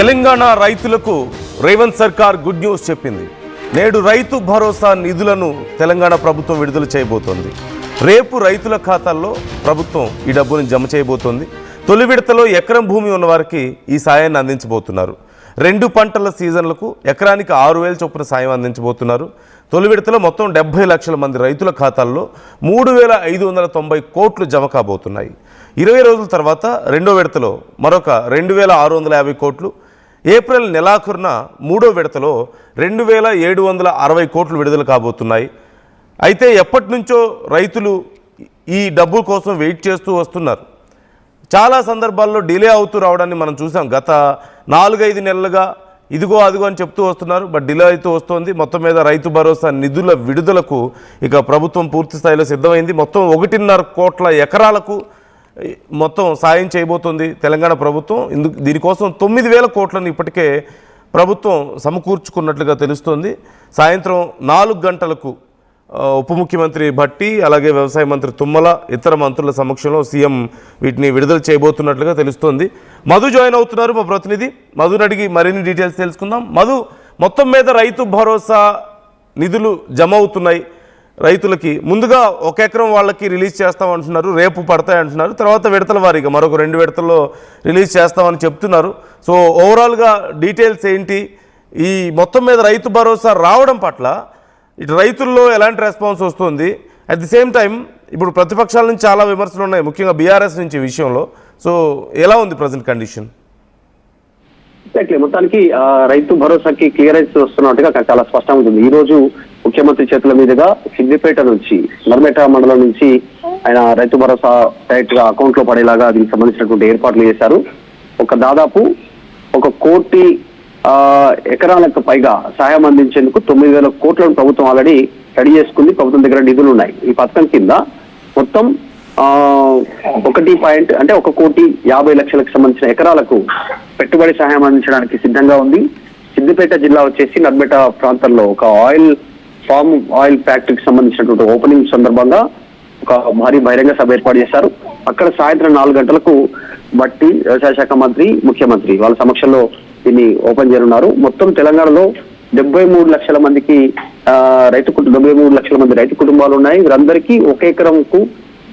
తెలంగాణ రైతులకు రేవంత్ సర్కార్ good news చెప్పింది. నేడు రైతు భరోసా నిధులను తెలంగాణ ప్రభుత్వం విడుదల చేయబోతోంది. రేపు రైతుల ఖాతాల్లో ప్రభుత్వం ఈ డబ్బును జమ చేయబోతోంది. తొలి విడతలో ఎకరం భూమి ఉన్న వారికి ఈ సాయాన్ని అందించబోతున్నారు. 2 పంటల సీజన్లకు ఎకరానికి 6,000 చొప్పున సాయం అందించబోతున్నారు. తొలి విడతలో మొత్తం 70 లక్షల మంది రైతుల ఖాతాల్లో 3,590 కోట్లు జమ కాబోతున్నాయి. 20 రోజుల తర్వాత రెండో విడతలో మరొక 2,650 కోట్లు, ఏప్రిల్ నెలాఖరున మూడో విడతలో 2,760 కోట్లు విడుదల కాబోతున్నాయి. అయితే ఎప్పటి నుంచో రైతులు ఈ డబ్బు కోసం వెయిట్ చేస్తూ వస్తున్నారు. చాలా సందర్భాల్లో డిలే అవుతూ రావడాన్ని మనం చూసాం. గత 4-5 నెలలుగా ఇదిగో అదిగో అని చెప్తూ వస్తున్నారు, బట్ డిలే అవుతూ వస్తుంది. మొత్తం మీద రైతు భరోసా నిధుల విడుదలకు ఇక ప్రభుత్వం పూర్తి స్థాయిలో సిద్ధమైంది. మొత్తం 1.5 కోట్ల ఎకరాలకు మొత్తం సాయం చేయబోతుంది తెలంగాణ ప్రభుత్వం. దీనికోసం 9,000 కోట్లను ఇప్పటికే ప్రభుత్వం సమకూర్చుకున్నట్లుగా తెలుస్తోంది. సాయంత్రం 4 గంటలకు ఉప ముఖ్యమంత్రి భట్టి, అలాగే వ్యవసాయ మంత్రి తుమ్మల, ఇతర మంత్రుల సమక్షంలో సీఎం వీటిని విడుదల చేయబోతున్నట్లుగా తెలుస్తోంది. మధు జాయిన్ అవుతున్నారు, మా ప్రతినిధి. మధుని అడిగి మరిన్ని డీటెయిల్స్ తెలుసుకుందాం. మధు, మొత్తం మీద రైతు భరోసా నిధులు జమ అవుతున్నాయి రైతులకి. ముందుగా 1 ఎకరం వాళ్ళకి రిలీజ్ చేస్తామంటున్నారు, రేపు పడతాయి అంటున్నారు. తర్వాత విడతల వారీగా మరొక 2 విడతల్లో రిలీజ్ చేస్తామని చెప్తున్నారు. సో ఓవరాల్గా డీటెయిల్స్ ఏంటి? ఈ మొత్తం మీద రైతు భరోసా రావడం పట్ల ఇటు రైతుల్లో ఎలాంటి రెస్పాన్స్ వస్తుంది? అట్ ది సేమ్ టైం ఇప్పుడు ప్రతిపక్షాల నుంచి చాలా విమర్శలు ఉన్నాయి, ముఖ్యంగా బీఆర్ఎస్ నుంచి విషయంలో. సో ఎలా ఉంది ప్రజెంట్ కండిషన్? మొత్తానికి రైతు భరోసాకి క్లియరెన్స్ వస్తున్నట్టుగా చాలా స్పష్టంగా ఉంటుంది. ఈ రోజు ముఖ్యమంత్రి చేతుల మీదుగా సిద్దిపేట నుంచి, నర్మేట మండలం నుంచి ఆయన రైతు భరోసా డైరెక్ట్ గా అకౌంట్ లో పడేలాగా దీనికి సంబంధించినటువంటి ఏర్పాట్లు చేశారు. దాదాపు 1 కోటి ఎకరాలకు పైగా సాయం అందించేందుకు 9,000 కోట్లను ప్రభుత్వం ఆల్రెడీ రెడీ చేసుకుంది. ప్రభుత్వం దగ్గర నిధులు ఉన్నాయి. ఈ పథకం కింద మొత్తం 1,50,00,000లకు సంబంధించిన ఎకరాలకు పెట్టుబడి సహాయం అందించడానికి సిద్ధంగా ఉంది. సిద్దిపేట జిల్లా వచ్చేసి నర్మేట ప్రాంతంలో ఒక ఆయిల్ ఫ్యాక్టరీకి సంబంధించినటువంటి ఓపెనింగ్ సందర్భంగా ఒక భారీ బహిరంగ సభ ఏర్పాటు చేశారు. అక్కడ సాయంత్రం 4 గంటలకు బట్టి వ్యవసాయ శాఖ మంత్రి, ముఖ్యమంత్రి వాళ్ళ సమక్షంలో దీన్ని ఓపెన్ చేయనున్నారు. మొత్తం తెలంగాణలో 73 లక్షల మందికి 73 లక్షల మంది రైతు కుటుంబాలు ఉన్నాయి. వీరందరికీ 1 ఎకరంకు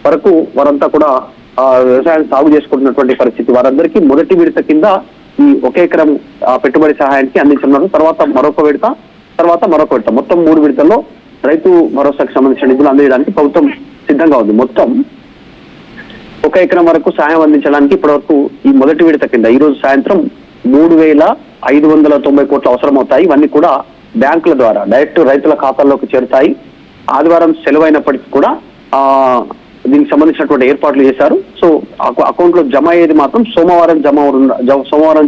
వరకు వారంతా కూడా వ్యవసాయం సాగు చేసుకుంటున్నటువంటి పరిస్థితి. వారందరికీ మొదటి విడత కింద ఈ 1 ఎకరం పెట్టుబడి సహాయానికి అందించున్నారు. తర్వాత మరొక విడత, మొత్తం 3 విడతల్లో రైతు భరోసాకు సంబంధించిన నిధులు అందించడానికి ప్రభుత్వం సిద్ధంగా ఉంది. మొత్తం 1 ఎకరం వరకు సాయం అందించడానికి ఇప్పటివరకు ఈ మొదటి విడత కింద ఈ రోజు సాయంత్రం 3,590 కోట్లు అవసరమవుతాయి. ఇవన్నీ కూడా బ్యాంకుల ద్వారా డైరెక్ట్ రైతుల ఖాతాల్లోకి చేరుతాయి. ఆదివారం సెలవైనప్పటికీ కూడా దీనికి సంబంధించినటువంటి ఏర్పాట్లు చేశారు. సో అకౌంట్ లో జమ అయ్యేది మాత్రం సోమవారం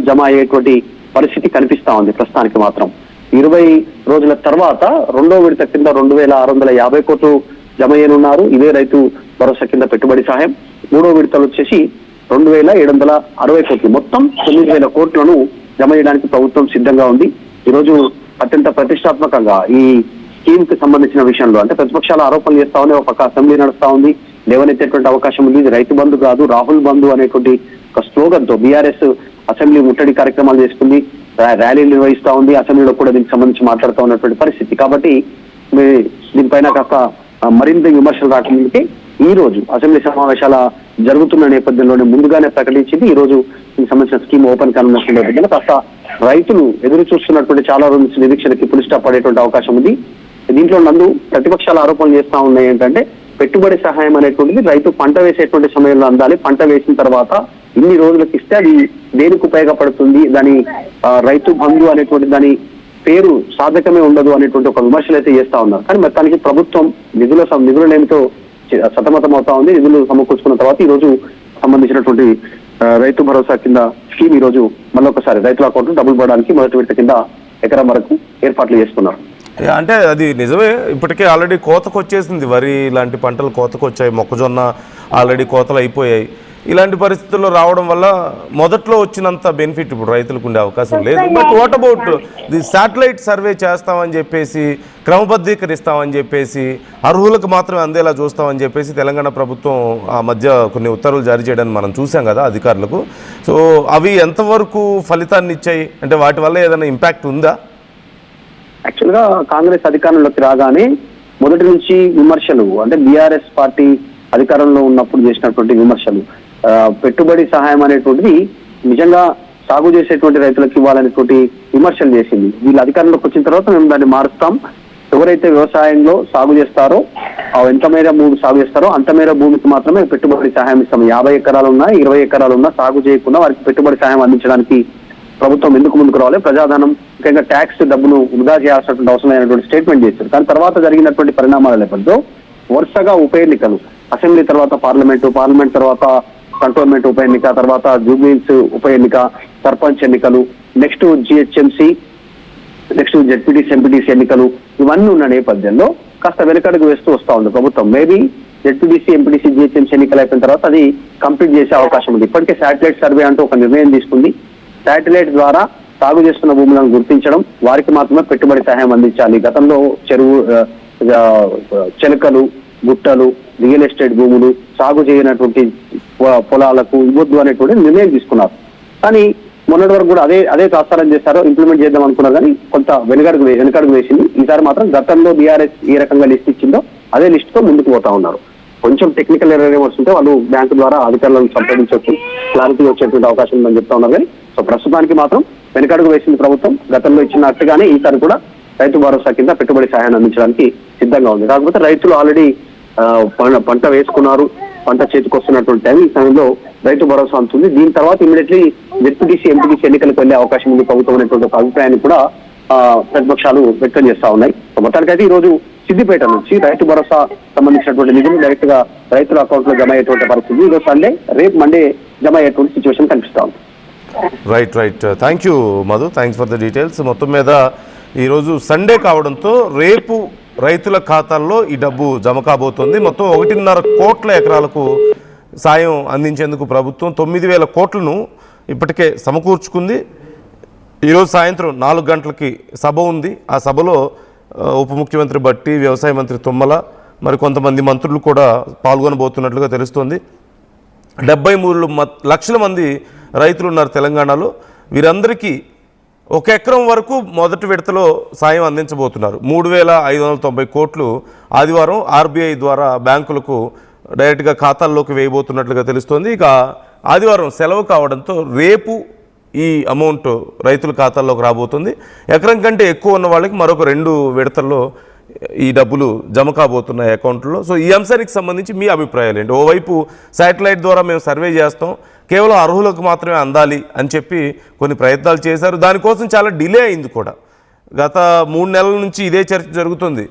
జమ అయ్యేటువంటి పరిస్థితి కనిపిస్తా ఉంది. ప్రస్తుతానికి మాత్రం 20 రోజుల తర్వాత రెండో విడత కింద 2,650 కోట్లు జమ చేయనున్నారు. ఇదే రైతు భరోసా కింద పెట్టుబడి సహాయం. మూడో విడతలు వచ్చేసి 2,760 కోట్లు, మొత్తం 9,000 కోట్లను జమ చేయడానికి ప్రభుత్వం సిద్ధంగా ఉంది. ఈ రోజు అత్యంత ప్రతిష్టాత్మకంగా ఈ స్కీమ్ కి సంబంధించిన విషయంలో, అంటే ప్రతిపక్షాల ఆరోపణలు చేస్తా ఉన్నాయి, ఒక పక్క అసెంబ్లీ నడుస్తా ఉంది, లేవనెత్తేటువంటి అవకాశం ఉంది. ఇది రైతు బంధు కాదు, రాహుల్ బంధు అనేటువంటి ఒక స్లోగన్ తో బీఆర్ఎస్ అసెంబ్లీ ముట్టడి కార్యక్రమాలు చేసుకుంది, ర్యాలీలు నిర్వహిస్తా ఉంది. అసెంబ్లీలో కూడా దీనికి సంబంధించి మాట్లాడుతూ ఉన్నటువంటి పరిస్థితి. కాబట్టి దీనిపైన కాస్త మరింత విమర్శలు రాకముందుకే ఈ రోజు అసెంబ్లీ సమావేశాల జరుగుతున్న నేపథ్యంలోనే ముందుగానే ప్రకటించింది. ఈ రోజు దీనికి సంబంధించిన స్కీమ్ ఓపెన్ కానున్నటువంటి నేపథ్యంలో కాస్త రైతులు ఎదురు చూస్తున్నటువంటి చాలా రోజుల నిరీక్షణకి పులి స్టాప్ పడేటువంటి అవకాశం ఉంది. దీంట్లో ప్రతిపక్షాల ఆరోపణలు చేస్తా ఉన్నాయి ఏంటంటే, పెట్టుబడి సహాయం అనేటువంటిది రైతు పంట వేసేటువంటి సమయంలో అందాలి, పంట వేసిన తర్వాత ఇన్ని రోజులకు ఇస్తే అది దేనికి ఉపయోగపడుతుంది, దాని రైతు బంధు అనేటువంటి దాని పేరు సాధకమే ఉండదు అనేటువంటి ఒక విమర్శలు అయితే చేస్తా ఉన్నారు. కానీ మొత్తానికి ప్రభుత్వం నిధులనేమితో సతమతం అవుతా ఉంది. నిధులు సమకూర్చుకున్న తర్వాత ఈ రోజు సంబంధించినటువంటి రైతు భరోసా కింద స్కీమ్ ఈ రోజు మళ్ళొకసారి రైతుల అకౌంట్ డబ్బులు పడడానికి మొదటి విడత కింద ఎకరం వరకు ఏర్పాట్లు చేస్తున్నారు. అంటే అది నిజమే, ఇప్పటికే ఆల్రెడీ కోతకు వచ్చేసింది. వరి లాంటి పంటలు కోతకు వచ్చాయి, మొక్కజొన్న ఆల్రెడీ కోతలు అయిపోయాయి. ఇలాంటి పరిస్థితుల్లో రావడం వల్ల మొదట్లో వచ్చినంత బెనిఫిట్ ఇప్పుడు రైతులకు ఉండే అవకాశం లేదు. But what about the satellite survey చేస్తామని చెప్పేసి, క్రమబద్ధీకరిస్తామని చెప్పేసి, అర్హులకు మాత్రమే అందేలా చూస్తామని చెప్పేసి తెలంగాణ ప్రభుత్వం ఆ మధ్య కొన్ని ఉత్తర్వులు జారీ చేయడాన్ని మనం చూసాం కదా అధికారులకు. సో అవి ఎంతవరకు ఫలితాన్ని ఇచ్చాయి, అంటే వాటి వల్ల ఏదైనా ఇంపాక్ట్ ఉందా? యాక్చువల్గా కాంగ్రెస్ అధికారంలోకి రాగానే మొదటి నుంచి విమర్శలు, అంటే బీఆర్ఎస్ పార్టీ అధికారంలో ఉన్నప్పుడు చేసినటువంటి విమర్శలు, పెట్టుబడి సహాయం అనేటువంటిది నిజంగా సాగు చేసేటువంటి రైతులకు ఇవ్వాలనేటువంటి విమర్శలు చేసింది. వీళ్ళు అధికారంలోకి వచ్చిన తర్వాత మేము దాన్ని మారుస్తాం, ఎవరైతే వ్యవసాయంలో సాగు చేస్తారో ఎంత మేర భూమి సాగు చేస్తారో అంత మేర భూమికి మాత్రమే పెట్టుబడి సహాయం ఇస్తాం. 50 ఎకరాలు ఉన్నా 20 ఎకరాలు ఉన్నా సాగు చేయకుండా వారికి పెట్టుబడి సహాయం అందించడానికి ప్రభుత్వం ఎందుకు ముందుకు రావాలి, ప్రజాధనం ముఖ్యంగా ట్యాక్స్ డబ్బును వృధా చేయాల్సినటువంటి అవసరం లేనటువంటి స్టేట్మెంట్ చేశారు. కానీ తర్వాత జరిగినటువంటి పరిణామాల నేపథ్యంలో వరుసగా ఉప ఎన్నికలు, అసెంబ్లీ తర్వాత పార్లమెంట్ తర్వాత కంటోన్మెంట్ ఉప ఎన్నిక, తర్వాత జూబ్లీహిల్స్ ఉప ఎన్నిక, సర్పంచ్ ఎన్నికలు, next GHMC, next ZPTC MPTC ఎన్నికలు, ఇవన్నీ ఉన్న నేపథ్యంలో కాస్త వెనకడుగు వేస్తూ వస్తా ఉంది ప్రభుత్వం. మేబీ జెడ్పీటీసీ ఎంపీటీసీ జిహెచ్ఎంసీ ఎన్నికలు అయిపోయిన తర్వాత అది కంప్లీట్ చేసే అవకాశం ఉంది. ఇప్పటికే శాటిలైట్ సర్వే అంటూ ఒక నిర్ణయం తీసుకుంది. శాటిలైట్ ద్వారా సాగు చేస్తున్న భూములను గుర్తించడం, వారికి మాత్రమే పెట్టుబడి సహాయం అందించాలి. గతంలో చెలకలు, గుట్టలు, రియల్ ఎస్టేట్ భూములు, సాగు చేయనటువంటి పొలాలకు ఇవ్వద్దు అనేటువంటి నిర్ణయం తీసుకున్నారు. కానీ మొన్నటి వరకు కూడా అదే ప్రస్తారం చేస్తారో ఇంప్లిమెంట్ చేద్దాం అనుకున్నారు, కానీ కొంత వెనకడుగు వేసింది. ఈసారి మాత్రం గతంలో బీఆర్ఎస్ ఏ రకంగా లిస్ట్ ఇచ్చిందో అదే లిస్ట్ తో ముందుకు పోతా ఉన్నారు. కొంచెం టెక్నికల్ ఎర్రర్ వస్తుంటే వాళ్ళు బ్యాంకు ద్వారా అధికారులను సంప్రదించవచ్చు, క్లారిటీ వచ్చేటువంటి అవకాశం ఉందని చెప్తా ఉన్నారు. కానీ సో ప్రస్తుతానికి మాత్రం వెనకడుగు వేసింది ప్రభుత్వం. గతంలో ఇచ్చినట్టుగానే ఈసారి కూడా రైతు భరోసా కింద పెట్టుబడి సహాయాన్ని అందించడానికి సిద్ధంగా ఉంది. కాకపోతే రైతులు ఆల్రెడీ పంట వేసుకున్నారు, పంట చేతికి వస్తున్నటువంటి టైం, ఈ సమయంలో రైతు భరోసా అందుతుంది. దీని తర్వాత ఇమీడియట్లీ జెడ్పీటీసీ ఎంపీటీసీ ఎన్నికలకు వెళ్లే అవకాశం ఉంది ప్రభుత్వం అనేటువంటి ఒక అభిప్రాయాన్ని కూడా ప్రతిపక్షాలు వ్యక్తం చేస్తా ఉన్నాయి. మొత్తానికైతే ఈ రోజు సిద్దిపేట నుంచి రైతు భరోసా సంబంధించినటువంటి నిధులు డైరెక్ట్ గా రైతుల అకౌంట్ లో జమ అయ్యేటువంటి పరిస్థితి. ఈరోజు సండే, రేపు మండే జమ అయ్యేటువంటి సిచ్యువేషన్ కనిపిస్తా ఉంది. Right thank you Madhu, thanks for the details. మొత్తం మీద ఈరోజు సండే కావడంతో రేపు రైతుల ఖాతాల్లో ఈ డబ్బు జమ కాబోతుంది. మొత్తం 1.5 కోట్ల ఎకరాలకు సాయం అందించేందుకు ప్రభుత్వం 9,000 కోట్లను ఇప్పటికే సమకూర్చుకుంది. ఈరోజు సాయంత్రం 4 గంటలకి సభ ఉంది. ఆ సభలో ఉప ముఖ్యమంత్రి భట్టి, వ్యవసాయ మంత్రి తుమ్మల, మరి కొంతమంది మంత్రులు కూడా పాల్గొనబోతున్నట్లుగా తెలుస్తోంది. 73 లక్షల మంది రైతులు ఉన్నారు తెలంగాణలో. వీరందరికీ 1 ఎకరం వరకు మొదటి విడతలో సాయం అందించబోతున్నారు. 3,590 కోట్లు ఆదివారం ఆర్బీఐ ద్వారా బ్యాంకులకు డైరెక్ట్గా ఖాతాల్లోకి వేయబోతున్నట్లుగా తెలుస్తోంది. ఇక ఆదివారం సెలవు కావడంతో రేపు ఈ అమౌంట్ రైతుల ఖాతాల్లోకి రాబోతుంది. ఎకరం కంటే ఎక్కువ ఉన్న వాళ్ళకి మరొక 2 విడతల్లో ఈ డబ్బులు జమ కాబోతున్నాయి అకౌంట్లో. సో ఈ అంశానికి సంబంధించి మీ అభిప్రాయాలు ఏంటి? ఓవైపు శాటిలైట్ ద్వారా మేము సర్వే చేస్తాం, కేవలం అర్హులకు మాత్రమే అందాలి అని చెప్పి కొన్ని ప్రయత్నాలు చేశారు. దానికోసం చాలా డిలే అయింది కూడా. గత 3 నెలల నుంచి ఇదే చర్చ జరుగుతుంది.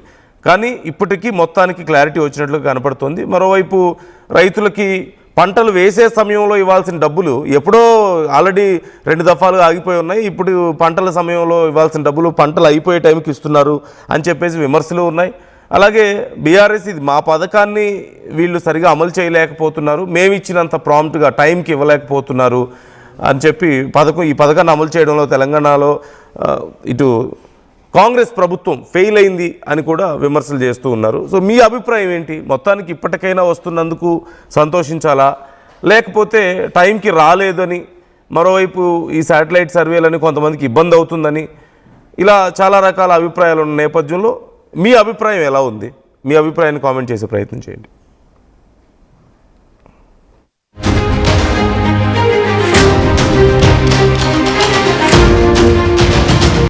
కానీ ఇప్పటికీ మొత్తానికి క్లారిటీ వచ్చినట్లుగా కనపడుతుంది. మరోవైపు రైతులకి పంటలు వేసే సమయంలో ఇవ్వాల్సిన డబ్బులు ఎప్పుడో ఆల్రెడీ 2 దఫాలుగా ఆగిపోయి ఉన్నాయి. ఇప్పుడు పంటల సమయంలో ఇవ్వాల్సిన డబ్బులు పంటలు అయిపోయే టైంకి ఇస్తున్నారు అని చెప్పేసి విమర్శలు ఉన్నాయి. అలాగే బీఆర్ఎస్ ఇది మా పథకాన్ని వీళ్ళు సరిగా అమలు చేయలేకపోతున్నారు, మేము ఇచ్చినంత ప్రాంప్ట్గా టైంకి ఇవ్వలేకపోతున్నారు అని చెప్పి ఈ పథకాన్ని అమలు చేయడంలో తెలంగాణలో ఇటు కాంగ్రెస్ ప్రభుత్వం ఫెయిల్ అయింది అని కూడా విమర్శలు చేస్తూ ఉన్నారు. సో మీ అభిప్రాయం ఏంటి? మొత్తానికి ఇప్పటికైనా వస్తున్నందుకు సంతోషించాలా, లేకపోతే టైంకి రాలేదని, మరోవైపు ఈ శాటిలైట్ సర్వేలని కొంతమందికి ఇబ్బంది అవుతుందని, ఇలా చాలా రకాల అభిప్రాయాలు ఉన్న నేపథ్యంలో మీ అభిప్రాయం ఎలా ఉంది? మీ అభిప్రాయాన్ని కామెంట్ చేసే ప్రయత్నం చేయండి.